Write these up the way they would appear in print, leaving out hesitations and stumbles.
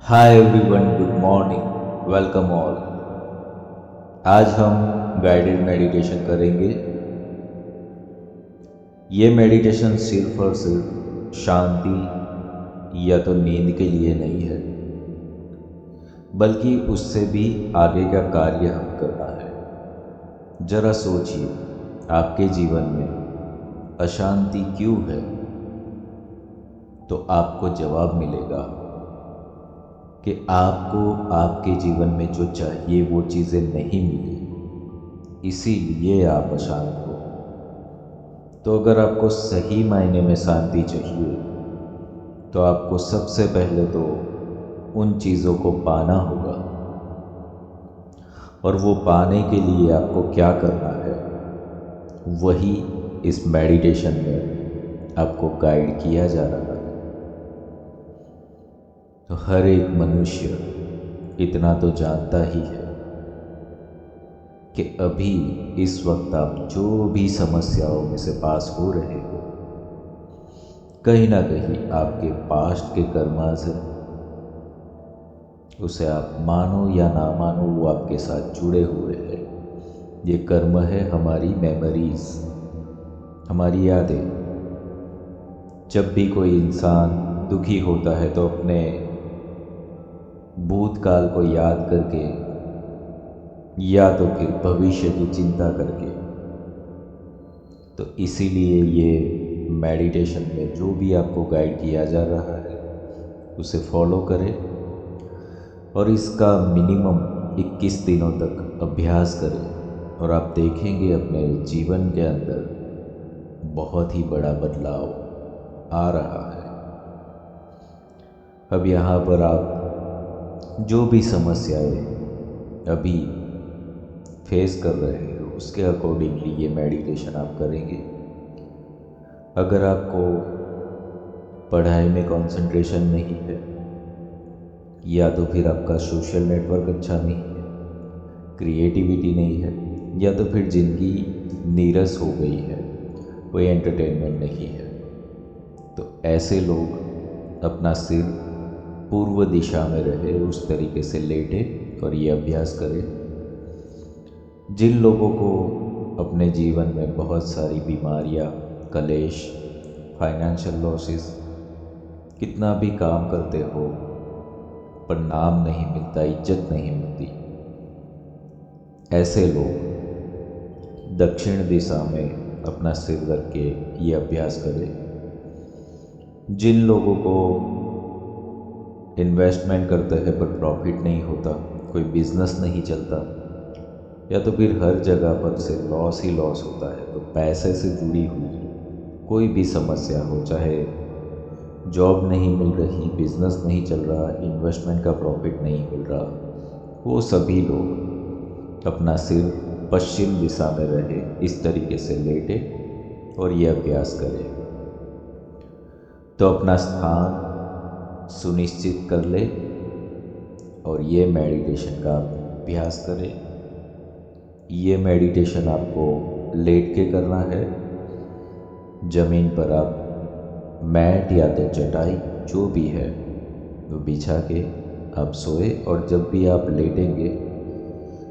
Hi everyone, good morning, welcome all. आज हम guided meditation करेंगे। ये मेडिटेशन सिर्फ और सिर्फ शांति या तो नींद के लिए नहीं है, बल्कि उससे भी आगे का कार्य हमें करना है। जरा सोचिए, आपके जीवन में अशांति क्यों है? तो आपको जवाब मिलेगा कि आपको आपके जीवन में जो चाहिए वो चीज़ें नहीं मिली, इसीलिए आप अशांत हो। तो अगर आपको सही मायने में शांति चाहिए, तो आपको सबसे पहले तो उन चीज़ों को पाना होगा। और वो पाने के लिए आपको क्या करना है, वही इस मेडिटेशन में आपको गाइड किया जा रहा है। तो हर एक मनुष्य इतना तो जानता ही है कि अभी इस वक्त आप जो भी समस्याओं में से पास हो रहे हो, कहीं ना कहीं आपके पास्ट के कर्मास है। उसे आप मानो या ना मानो, वो आपके साथ जुड़े हुए हैं। ये कर्म है हमारी मेमोरीज, हमारी यादें। जब भी कोई इंसान दुखी होता है तो अपने भूतकाल को याद करके या तो फिर भविष्य की चिंता करके, तो इसीलिए ये मेडिटेशन में जो भी आपको गाइड किया जा रहा है उसे फॉलो करें और इसका मिनिमम 21 दिनों तक अभ्यास करें। और आप देखेंगे अपने जीवन के अंदर बहुत ही बड़ा बदलाव आ रहा है। अब यहाँ पर आप जो भी समस्याएं अभी फेस कर रहे हो उसके अकॉर्डिंगली ये मेडिटेशन आप करेंगे। अगर आपको पढ़ाई में कंसंट्रेशन नहीं है, या तो फिर आपका सोशल नेटवर्क अच्छा नहीं है, क्रिएटिविटी नहीं है, या तो फिर ज़िंदगी नीरस हो गई है, कोई एंटरटेनमेंट नहीं है, तो ऐसे लोग अपना सिर पूर्व दिशा में रहे उस तरीके से लेटे और ये अभ्यास करें। जिन लोगों को अपने जीवन में बहुत सारी बीमारियां, कलेश, फाइनेंशियल लॉसेस, कितना भी काम करते हो पर नाम नहीं मिलता, इज्जत नहीं मिलती, ऐसे लोग दक्षिण दिशा में अपना सिर रख के ये अभ्यास करें। जिन लोगों को इन्वेस्टमेंट करते हैं पर प्रॉफिट नहीं होता, कोई बिजनेस नहीं चलता, या तो फिर हर जगह पर से लॉस ही लॉस होता है, तो पैसे से जुड़ी हुई कोई भी समस्या हो, चाहे जॉब नहीं मिल रही, बिजनेस नहीं चल रहा, इन्वेस्टमेंट का प्रॉफिट नहीं मिल रहा, वो सभी लोग अपना सिर पश्चिम दिशा में रहे इस तरीके से लेटे और ये अभ्यास करें। तो अपना स्थान सुनिश्चित कर ले और ये मेडिटेशन का अभ्यास करें। ये मेडिटेशन आपको लेट के करना है। ज़मीन पर आप मैट या तो चटाई जो भी है वो बिछा के आप सोए, और जब भी आप लेटेंगे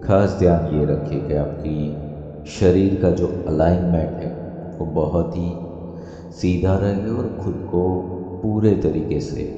खास ध्यान ये रखिए कि आपकी शरीर का जो अलाइनमेंट है वो बहुत ही सीधा रहे और खुद को पूरे तरीके से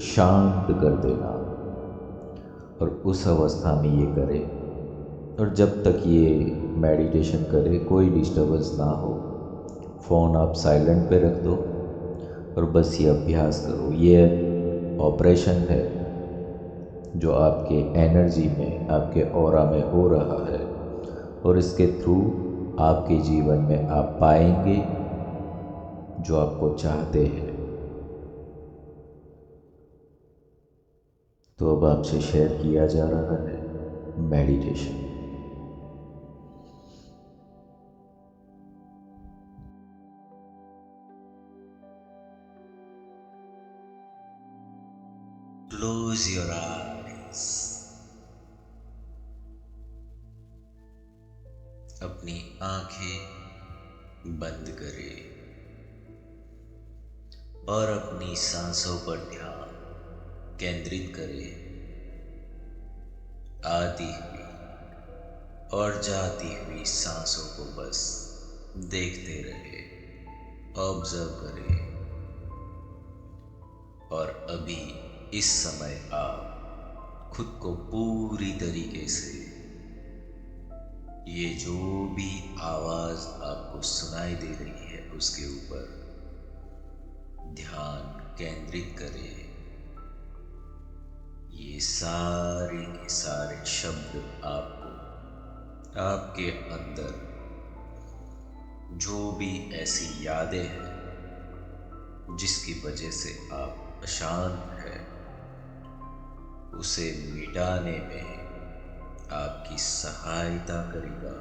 शांत कर देना, और उस अवस्था में ये करें। और जब तक ये मेडिटेशन करे कोई डिस्टरबेंस ना हो, फ़ोन आप साइलेंट पे रख दो और बस ये अभ्यास करो। ये ऑपरेशन है जो आपके एनर्जी में, आपके ऑरा में हो रहा है, और इसके थ्रू आपके जीवन में आप पाएंगे जो आपको चाहते हैं। तो अब आपसे शेयर किया जा रहा है मेडिटेशन। Close your eyes। अपनी आंखें बंद करें और अपनी सांसों पर ध्यान केंद्रित करें। आती हुई और जाती हुई सांसों को बस देखते रहे, ऑब्जर्व करें। और अभी इस समय आप खुद को पूरी तरीके से ये जो भी आवाज आपको सुनाई दे रही है उसके ऊपर ध्यान केंद्रित करें। ये सारे के सारे शब्द आपको आपके अंदर जो भी ऐसी यादें हैं जिसकी वजह से आप अशांत हैं, उसे मिटाने में आपकी सहायता करेगा।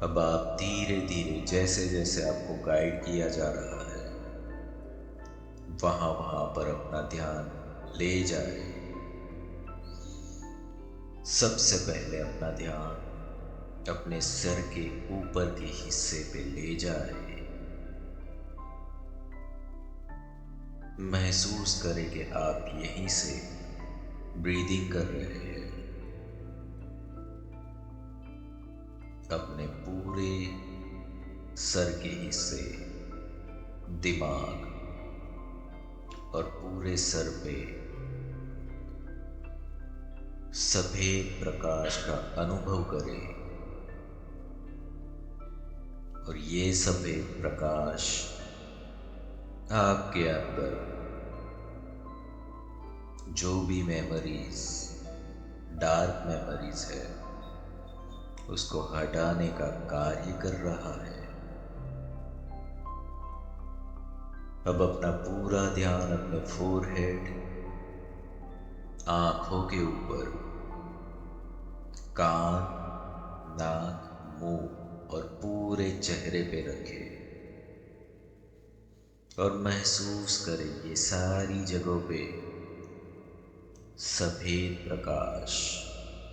अब आप धीरे धीरे जैसे जैसे आपको गाइड किया जा रहा है वहां वहां पर अपना ध्यान ले जाए। सबसे पहले अपना ध्यान अपने सिर के ऊपर के हिस्से पे ले जाए। महसूस करें कि आप यहीं से ब्रीदिंग कर रहे हैं। अपने पूरे सर के हिस्से, दिमाग और पूरे सर पे सफेद प्रकाश का अनुभव करें। और ये सफेद प्रकाश आपके अंदर जो भी मेमोरीज, डार्क मेमोरीज है, उसको हटाने का कार्य कर रहा है। अब अपना पूरा ध्यान अपने फोरहेड, आंखों के ऊपर, कान, नाक, मुंह और पूरे चेहरे पे रखें और महसूस करें ये सारी जगहों पे सफेद प्रकाश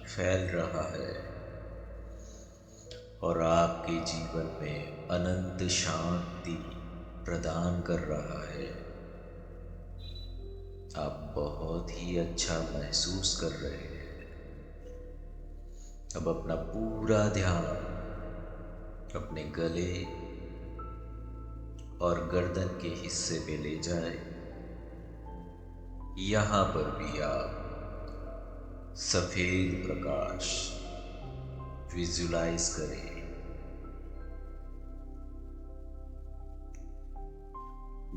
फैल रहा है और आपके जीवन में अनंत शांति प्रदान कर रहा है। आप बहुत ही अच्छा महसूस कर रहे हैं। अब अपना पूरा ध्यान अपने गले और गर्दन के हिस्से पे ले जाए। यहाँ पर भी आप सफेद प्रकाश विजुलाइज करें।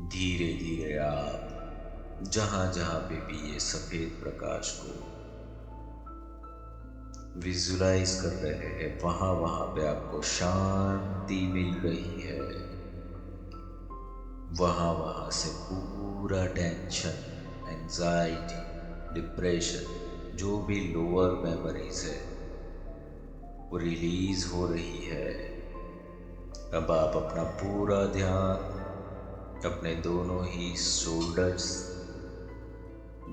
धीरे धीरे आप जहां जहां पे भी ये सफेद प्रकाश को विजुलाइज कर रहे हैं वहां वहां पे आपको शांति मिल रही है। वहां वहां से पूरा टेंशन, एंजाइटी, डिप्रेशन, जो भी लोअर मेमोरीज है वो रिलीज हो रही है। अब आप अपना पूरा ध्यान अपने दोनों ही शोल्डर्स,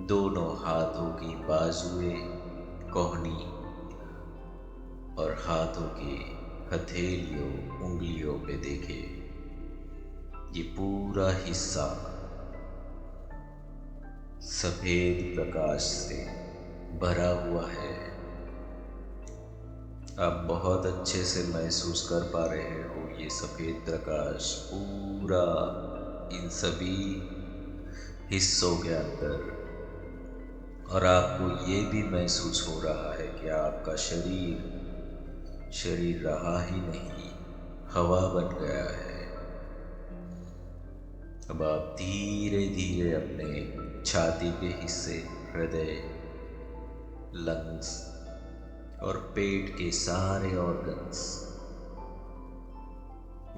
दोनों हाथों की बाजुएं, कोहनी और हाथों के हथेलियों, उंगलियों पे देखें। ये पूरा हिस्सा सफेद प्रकाश से भरा हुआ है। आप बहुत अच्छे से महसूस कर पा रहे हो ये सफेद प्रकाश पूरा इन सभी हिस्सों के अंदर। और आपको ये भी महसूस हो रहा है कि आपका शरीर रहा ही नहीं, हवा बन गया है। अब आप धीरे धीरे अपने छाती के हिस्से, हृदय, लंग्स और पेट के सारे ऑर्गन्स,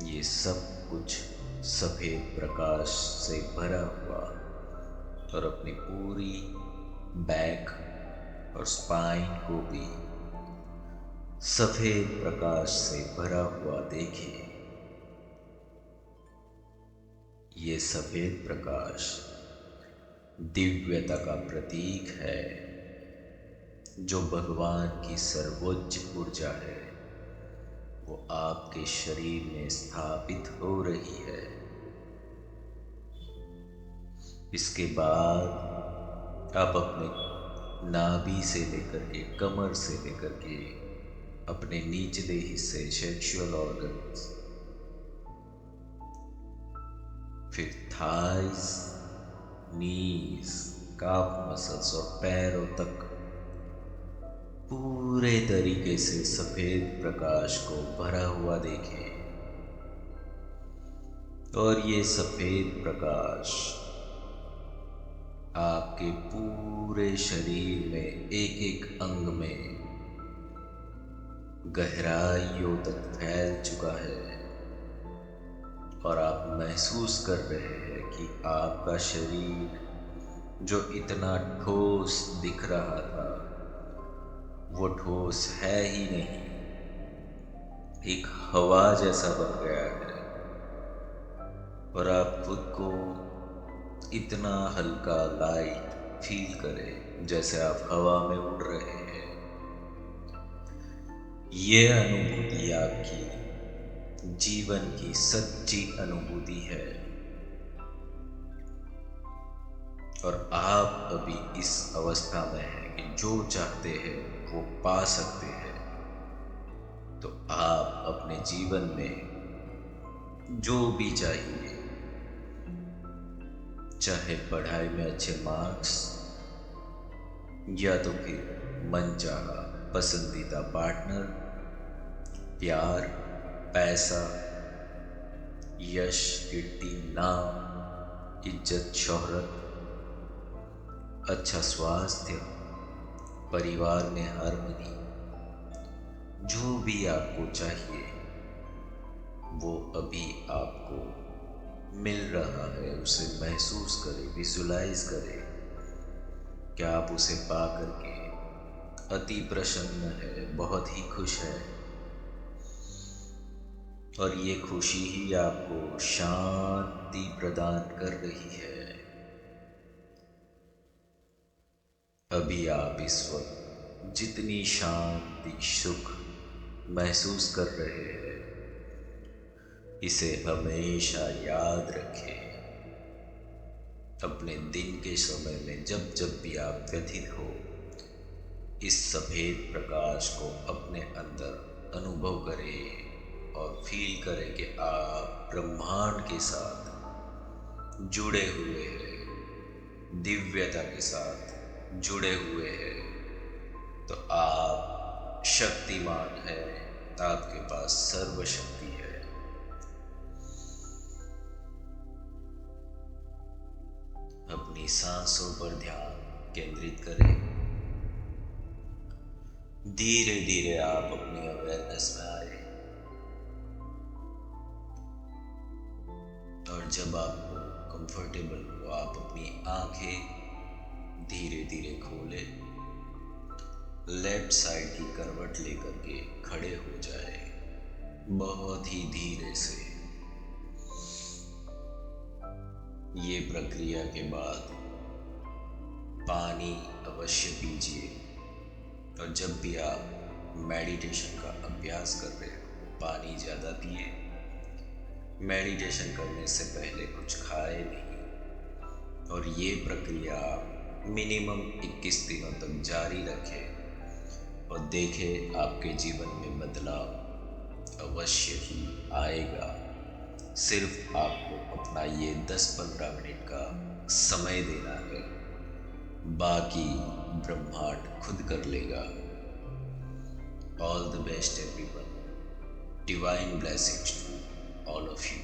ये सब कुछ सफेद प्रकाश से भरा हुआ और अपनी पूरी बैक और स्पाइन को भी सफेद प्रकाश से भरा हुआ देखिए। ये सफेद प्रकाश दिव्यता का प्रतीक है, जो भगवान की सर्वोच्च ऊर्जा है वो आपके शरीर में स्थापित हो रही है। इसके बाद आप अपने नाभि से लेकर के, कमर से लेकर के अपने निचले हिस्से सेक्सुअल ऑर्गन्स, फिर थाइस, नीज, काफ मसल्स और पैरों तक पूरे तरीके से सफेद प्रकाश को भरा हुआ देखें। और ये सफेद प्रकाश आपके पूरे शरीर में एक एक अंग में गहराइयों तक फैल चुका है और आप महसूस कर रहे हैं कि आपका शरीर जो इतना ठोस दिख रहा था वो ठोस है ही नहीं, एक हवा जैसा बन गया है और आप खुद को इतना हल्का लाइट फील करें जैसे आप हवा में उड़ रहे हैं। ये अनुभूति आपकी जीवन की सच्ची अनुभूति है और आप अभी इस अवस्था में हैं कि जो चाहते हैं वो पा सकते हैं। तो आप अपने जीवन में जो भी चाहिए, चाहे पढ़ाई में अच्छे मार्क्स या तो फिर मनचाहा पसंदीदा पार्टनर, प्यार, पैसा, यश, कीर्ति, नाम, इज्जत, शोहरत, अच्छा स्वास्थ्य, परिवार में हार्मनी, जो भी आपको चाहिए वो अभी आपको मिल रहा है। उसे महसूस करें, विजुलाइज करें कि आप उसे पा करके अति प्रसन्न है, बहुत ही खुश है और ये खुशी ही आपको शांति प्रदान कर रही है। अभी आप इस वक्त जितनी शांति, सुख महसूस कर रहे हैं, इसे हमेशा याद रखें। अपने दिन के समय में जब जब भी आप व्यथित हो, इस सफेद प्रकाश को अपने अंदर अनुभव करें और फील करें कि आप ब्रह्मांड के साथ जुड़े हुए हैं, दिव्यता के साथ जुड़े हुए हैं। तो आप शक्तिमान हैं, आपके पास सर्व शक्ति है। अपनी सांसों पर ध्यान केंद्रित करें। धीरे धीरे आप अपनी अवेयरनेस में आए और जब आपको कंफर्टेबल हो आप अपनी आंखें धीरे धीरे खोलें। लेफ्ट साइड की करवट लेकर के खड़े हो जाए, बहुत ही धीरे से। ये प्रक्रिया के बाद पानी अवश्य पीजिए और जब भी आप मेडिटेशन का अभ्यास कर रहे हो पानी ज़्यादा पिए। मेडिटेशन करने से पहले कुछ खाए नहीं और ये प्रक्रिया मिनिमम 21 दिनों तक जारी रखें और देखें आपके जीवन में बदलाव अवश्य ही आएगा। सिर्फ आपको अपना ये 10-15 मिनट का समय देना है, बाकी ब्रह्मांड खुद कर लेगा। All the best everyone, divine blessings to all of you.